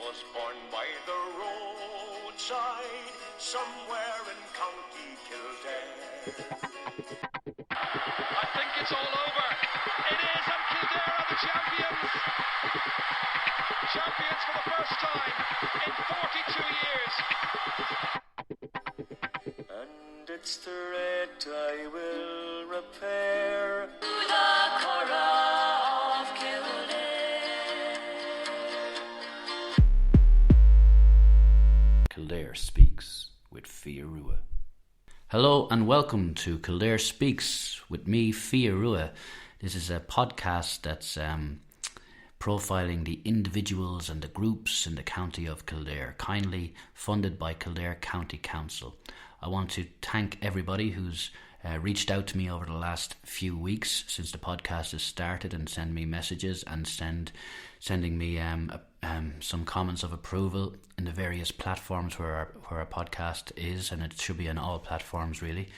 was born by the roadside, somewhere in County Kildare. I think it's all over. It is, and Kildare are the champions. Champions for the first time in 42 years. And it's the red I will repair. The Cora of Kildare. Kilare Speaks with Fia Rua. Hello and welcome to Kilare Speaks with me, Fia Rua. This is a podcast that's profiling the individuals and the groups in the county of Kildare, kindly funded by Kildare County Council. I want to thank everybody who's reached out to me over the last few weeks since the podcast has started and send me messages and sending me some comments of approval in the various platforms where our podcast is, and it should be on all platforms really.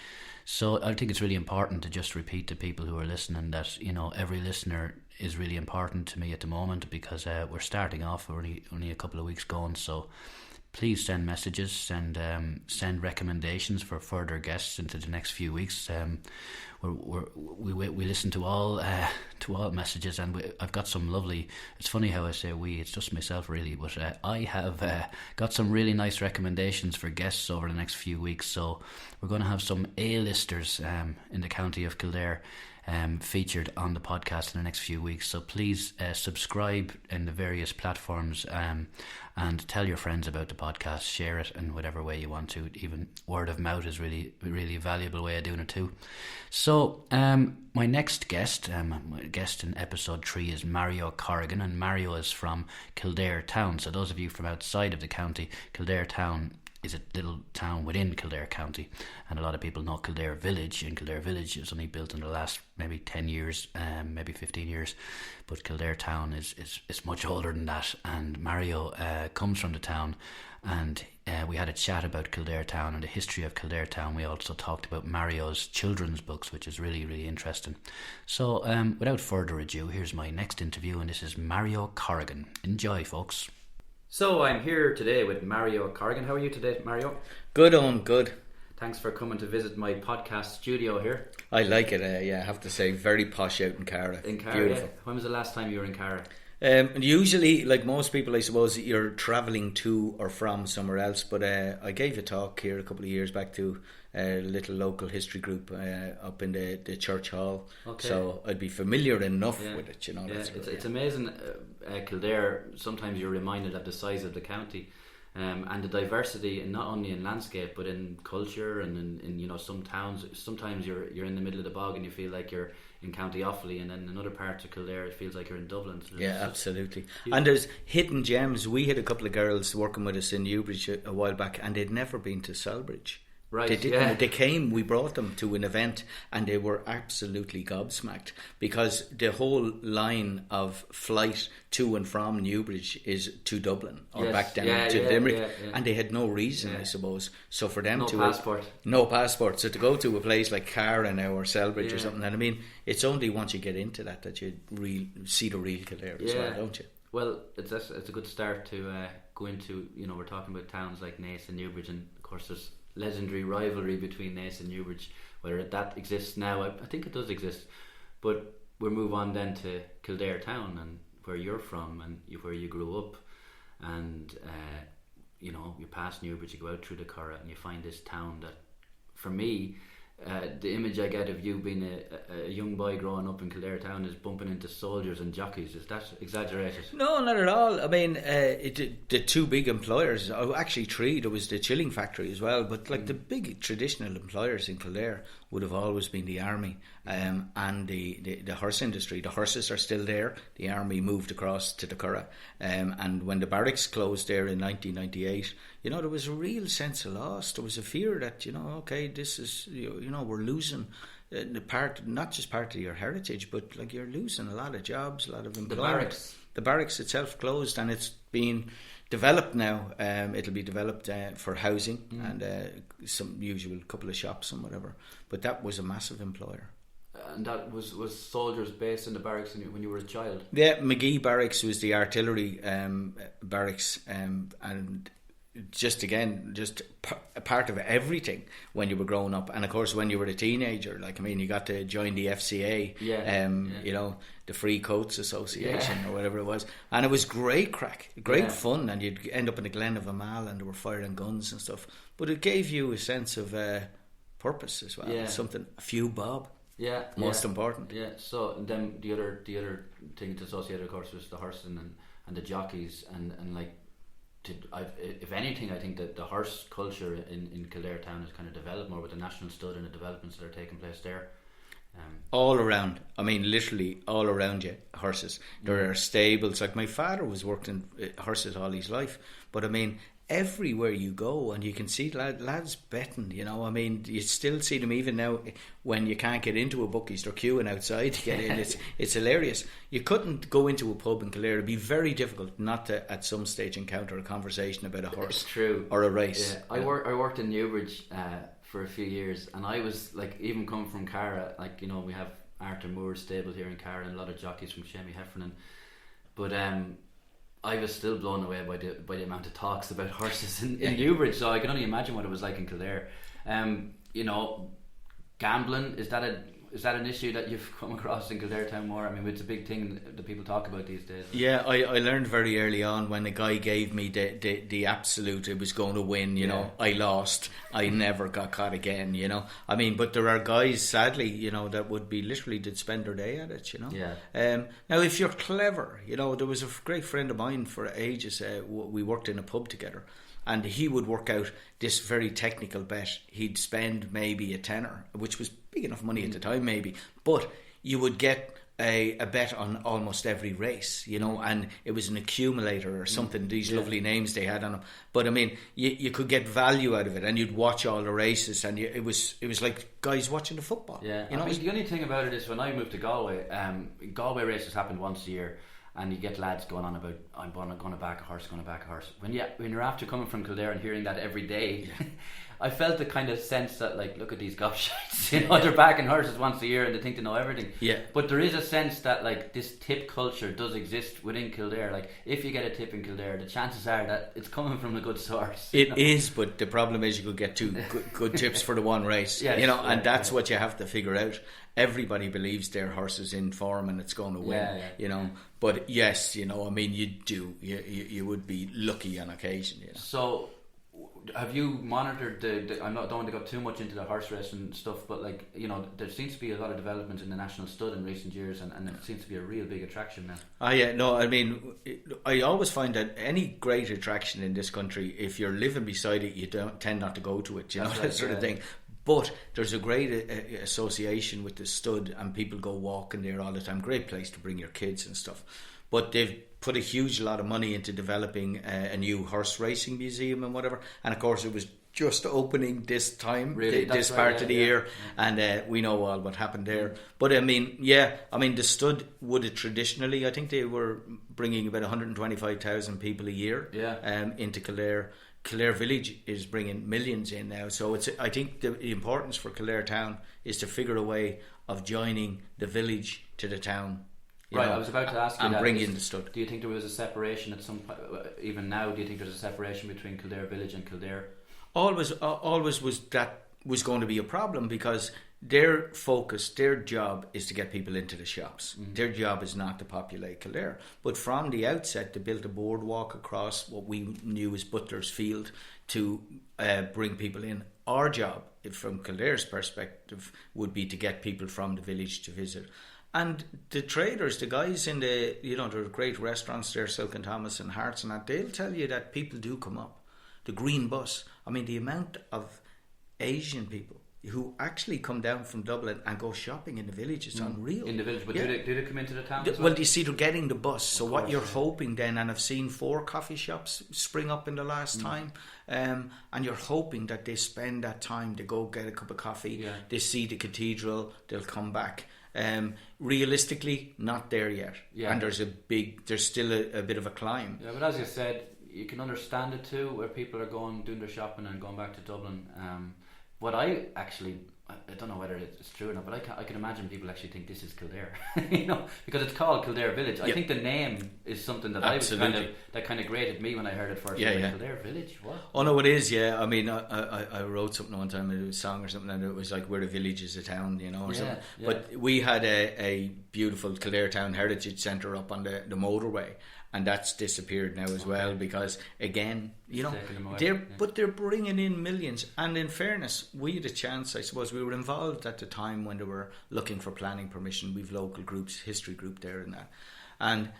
So I think it's really important to just repeat to people who are listening that, you know, every listener is really important to me at the moment, because we're starting off, we're only a couple of weeks going. So please send messages, send recommendations for further guests into the next few weeks. We listen to all messages, and I've got some lovely. It's funny how I say we. It's just myself really, but I have got some really nice recommendations for guests over the next few weeks. So we're going to have some A-listers in the county of Kildare featured on the podcast in the next few weeks. So please subscribe in the various platforms and tell your friends about the podcast. Share it in whatever way you want to. Even word of mouth is really a valuable way of doing it too. So my next guest, my guest in episode 3 is Mario Corrigan, and Mario is from Kilare Town. So those of you from outside of the county, Kilare Town is a little town within Kildare County, and a lot of people know Kildare Village, and Kildare Village was only built in the last maybe 10 years, maybe 15 years, but Kildare Town is much older than that. And Mario comes from the town, and we had a chat about Kildare Town and the history of Kildare Town. We also talked about Mario's children's books, which is really interesting. So without further ado, here's my next interview, and this is Mario Corrigan. Enjoy, folks. So I'm here today with Mario Corrigan. How are you today, Mario? Good, good. Thanks for coming to visit my podcast studio here. I like it, I have to say, very posh out in Cara. In Cara, beautiful. Yeah. When was the last time you were in Cara? Usually, like most people, I suppose, you're travelling to or from somewhere else, but I gave a talk here a couple of years back to a little local history group up in the church hall. Okay. So I'd be familiar enough with it, you know. Yeah, it's amazing, Kildare. Sometimes you're reminded of the size of the county and the diversity, and not only in landscape but in culture and in you know, some towns. Sometimes you're in the middle of the bog and you feel like you're in County Offaly, and then in other parts of Kildare it feels like you're in Dublin. So yeah, absolutely. And there's hidden gems. We had a couple of girls working with us in Newbridge a while back, and they'd never been to Selbridge. Right, they didn't. Yeah. They came, we brought them to an event, and they were absolutely gobsmacked, because the whole line of flight to and from Newbridge is to Dublin or back down to Limerick, and they had no reason, I suppose. So for them no passport. So to go to a place like Cara now or Selbridge or something, and I mean, it's only once you get into that you see the real Kildare as well, don't you? Well, it's a good start to go into. You know, we're talking about towns like Naas and Newbridge, and of course there's legendary rivalry between Naas and Newbridge. Whether that exists now, I think it does exist. But we'll move on then to Kildare Town, and where you're from and where you grew up, and you know, you pass Newbridge, you go out through the Curragh, and you find this town that, for me, the image I get of you being a young boy growing up in Kildare Town is bumping into soldiers and jockeys. Is that exaggerated? No, not at all. I mean, the two big employers, actually three, there was the chilling factory as well, but like the big traditional employers in Kildare would have always been the army and the horse industry. The horses are still there. The army moved across to the Curragh, and when the barracks closed there in 1998, you know, there was a real sense of loss. There was a fear that, you know, okay, this is, you know, we're losing the part, not just part of your heritage, but like you're losing a lot of jobs, a lot of employment. The barracks itself closed, and it's been developed now. It'll be developed for housing and some usual couple of shops and whatever. But that was a massive employer. and that was soldiers based in the barracks when you were a child. Yeah, McGee Barracks was the artillery barracks, and just a part of everything when you were growing up. And of course, when you were a teenager, like, I mean, you got to join the FCA, you know, the Free Coats Association or whatever it was, and it was great crack, great fun, and you'd end up in the Glen of Amal and they were firing guns and stuff, but it gave you a sense of purpose as well, something, a few bob. Yeah, most important. Yeah. So then the other thing that's associated, of course, was the horsing and the jockeys and like. If anything, I think that the horse culture in Kildare town has kind of developed more with the national stud and the developments that are taking place there. All around, I mean, literally all around you, horses. There are stables. Like, my father was working horses all his life, but I mean, everywhere you go, and you can see lads betting, you know. I mean, you still see them even now when you can't get into a bookies. They're queuing outside to get in. It's hilarious. You couldn't go into a pub in Kilare. It'd be very difficult not to at some stage encounter a conversation about a horse. It's true. Or a race. I worked in Newbridge for a few years, and I was like, even coming from Cara, like, you know, we have Arthur Moore's stable here in Cara and a lot of jockeys from Shemmy Heffernan, but I was still blown away by the amount of talks about horses in Newbridge. So I can only imagine what it was like in Kildare. You know, gambling, is that an issue that you've come across in Kildare town more? I mean, it's a big thing that people talk about these days. Yeah, I learned very early on when the guy gave me the absolute, it was going to win, you know, I lost. I never got caught again, you know. I mean, but there are guys, sadly, you know, that would be literally did spend their day at it, you know. Yeah. Now, if you're clever, you know, there was a great friend of mine for ages. We worked in a pub together, and he would work out this very technical bet. He'd spend maybe a tenner, which was big enough money at the time, maybe, but you would get a bet on almost every race, you know, and it was an accumulator or something, these lovely names they had on them. But I mean, you could get value out of it, and you'd watch all the races, and it was like guys watching the football. Yeah, you know? I mean, the only thing about it is when I moved to Galway, Galway races happened once a year, and you get lads going on about, I'm going to back a horse, When you're after coming from Kildare and hearing that every day, I felt the kind of sense that, like, look at these gobshites, you know, they're backing horses once a year and they think they know everything. Yeah. But there is a sense that, like, this tip culture does exist within Kildare. Like, if you get a tip in Kildare, the chances are that it's coming from a good source. It is, but the problem is you could get two good tips for the one race, you know, and that's what you have to figure out. Everybody believes their horse is in form and it's going to win, you know. But yes, you know, I mean, you would be lucky on occasion, you know. So, have you monitored I don't want to go too much into the horse racing stuff, but, like, you know, there seems to be a lot of development in the national stud in recent years, and it seems to be a real big attraction now. No, I mean, I always find that any great attraction in this country, if you're living beside it, you don't tend not to go to it, you know, that sort of thing. But there's a great association with the stud, and people go walking there all the time. Great place to bring your kids and stuff. But they've put a huge lot of money into developing a new horse racing museum and whatever. And of course, it was just opening this time, this part of the year, and we know all what happened there. But I mean, the stud would have traditionally, I think they were bringing about 125,000 people a year into Kilare. Kilare Village is bringing millions in now, so I think the importance for Kilare town is to figure a way of joining the village to the town. Right, I was about to ask you and that. Bring in the stud. Do you think there was a separation at some point, even now? Do you think there's a separation between Kildare Village and Kildare? Always was going to be a problem, because their focus, their job is to get people into the shops. Their job is not to populate Kildare. But from the outset, they built a boardwalk across what we knew as Butler's Field to bring people in. Our job, from Kildare's perspective, would be to get people from the village to visit. And the traders, the guys in the, you know, there are great restaurants there, Silk and Thomas and Hearts and that, they'll tell you that people do come up. The green bus, I mean, the amount of Asian people who actually come down from Dublin and go shopping in the village is unreal. In the village, but do they come into the town as well? You see, they're getting the bus. So what you're hoping then, and I've seen 4 coffee shops spring up in the last time, and you're hoping that they spend that time to go get a cup of coffee, they see the cathedral, they'll come back. Realistically, not there yet, and there's still a bit of a climb. Yeah, but as you said, you can understand it too, where people are doing their shopping and going back to Dublin. what I actually, I don't know whether it's true or not, but I can imagine people actually think this is Kildare, because it's called Kildare Village. I think the name is something that that kind of grated me when I heard it first. Kildare Village, what? Oh no, it is. Yeah, I mean, I wrote something one time, it was a song or something, and it was like, "Where the village is a town," or something. Yeah. But we had a beautiful Kildare Town Heritage Centre up on the motorway. And that's disappeared now as well, because again, they're bringing in millions. And in fairness, we had a chance. I suppose we were involved at the time when they were looking for planning permission. We've local groups, history group there and that, and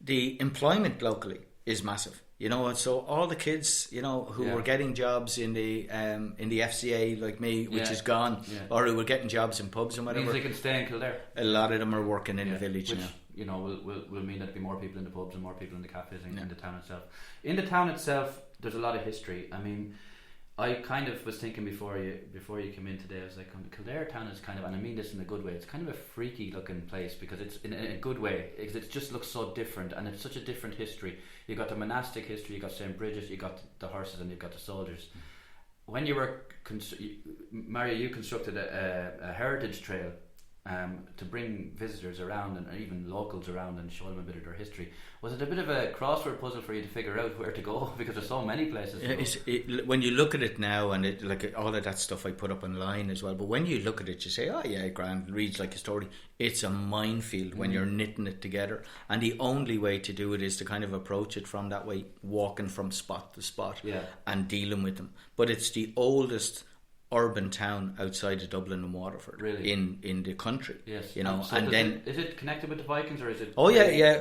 the employment locally is massive. So all the kids, who were getting jobs in the FCA like me, which is gone, or who were getting jobs in pubs and whatever, means they can stay in Kildare. A lot of them are working in the village which, now. Will mean there'll be more people in the pubs and more people in the cafes in the town itself. In the town itself, there's a lot of history. I mean, I kind of was thinking before you came in today, I was like, Kildare town is kind of, and I mean this in a good way, it's kind of a freaky looking place, because it's in a good way, because it just looks so different, and it's such a different history. You've got the monastic history, you've got St. Bridget, you've got the horses, and you've got the soldiers. When you were Mario, you constructed a heritage trail to bring visitors around and even locals around and show them a bit of their history. Was it a bit of a crossword puzzle for you to figure out where to go, because there's so many places to go? When you look at it now, and all of that stuff I put up online as well, but when you look at it, you say, oh yeah, grand, reads like a story. It's a minefield when you're knitting it together, and the only way to do it is to kind of approach it from that way, walking from spot to spot and dealing with them. But it's the oldest urban town outside of Dublin and Waterford, really? in the country. Yes. So and then is it connected with the Vikings, or is it? Oh yeah.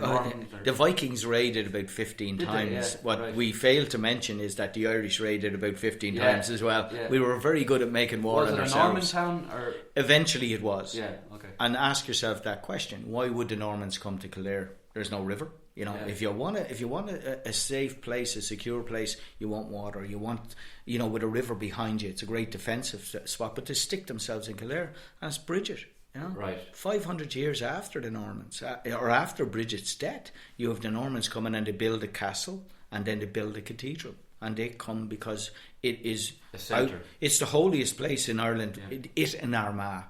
The Vikings raided about 15 times. We failed to mention is that the Irish raided about 15 times as well. Yeah. We were very good at making war on ourselves. Was it a Norman town, or eventually it was? Yeah. Okay. And ask yourself that question: why would the Normans come to Kildare? There's no river. If you want a safe place, a secure place, you want water. You want, with a river behind you, it's a great defensive spot. But they stick themselves in Kilare, and it's Bridget. Right. 500 years after the Normans, or after Bridget's death, you have the Normans coming and they build a castle, and then they build a cathedral, and they come because it is a centre. It's the holiest place in Ireland. Yeah. It in Armagh.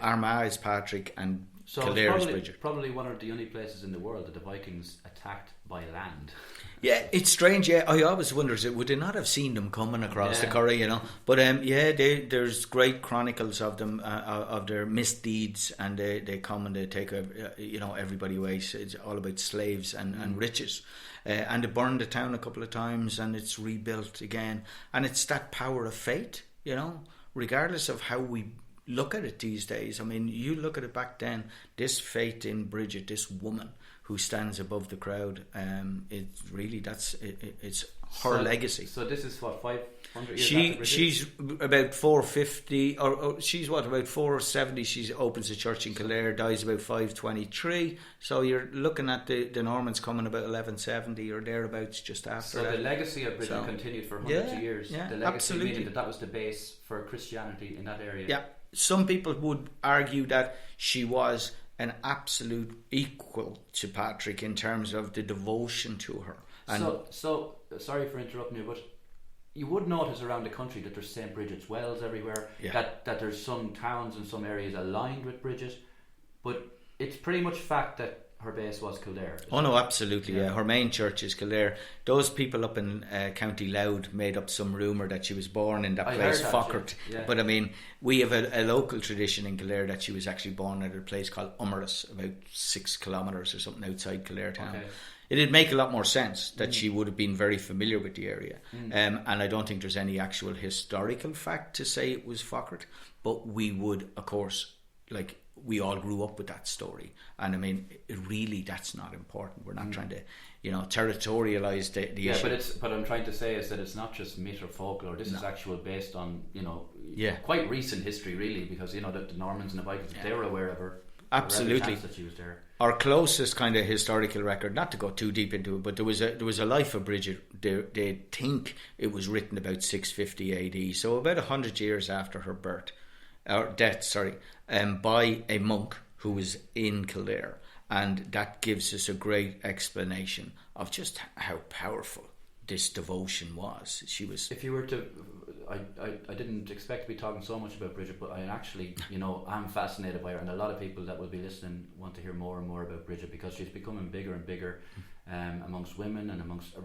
Armagh is Patrick, and so Kildare is Bridget. Probably one of the only places in the world that the Vikings attacked by land. Yeah, it's strange. Yeah, I always wonder, would they not have seen them coming across the Corrie? But there's great chronicles of them, of their misdeeds, and they come and they take everybody away. So it's all about slaves and riches, and they burned the town a couple of times, and it's rebuilt again, and it's that power of fate. Regardless of how we look at it these days. I mean, you look at it back then, this faith in Bridget, this woman who stands above the crowd, it's her legacy. So this is what, 500 years after Bridget? She's about 450, or she's about 470. She opens a church in Kilare, dies about 523. So you're looking at the Normans coming about 1170 or thereabouts, just after that. So the legacy of Bridget continued for hundreds of years. Yeah, the legacy absolutely. Meaning that was the base for Christianity in that area. Yeah. Some people would argue that she was an absolute equal to Patrick in terms of the devotion to her. And so sorry for interrupting you, but you would notice around the country that there's St. Bridget's Wells everywhere, that there's some towns and some areas aligned with Bridget, but it's pretty much fact that her base was Kildare. Oh no, absolutely, yeah. Her main church is Kildare. Those people up in County Louth made up some rumour that she was born in that place, Fockert. Yeah. But I mean, we have a local tradition in Kildare that she was actually born at a place called Ummerus, about 6 kilometres or something outside Kildare town. Okay. It'd make a lot more sense that she would have been very familiar with the area. And I don't think there's any actual historical fact to say it was Fockert, but we would, of course, we all grew up with that story, and I mean, really, that's not important. We're not trying to, territorialise the issue. But I'm trying to say is that it's not just myth or folklore. This is actual based on quite recent history, really, because the Normans and the Vikings, they were aware of her. Absolutely, that she was there. Our closest kind of historical record, not to go too deep into it, but there was a life of Bridget. They think it was written about 650 AD, so about 100 years after her death, by a monk who was in Kildare, and that gives us a great explanation of just how powerful this devotion was. She was. If you were to, I didn't expect to be talking so much about Bridget, but I actually, I'm fascinated by her, and a lot of people that will be listening want to hear more and more about Bridget because she's becoming bigger and bigger amongst women and amongst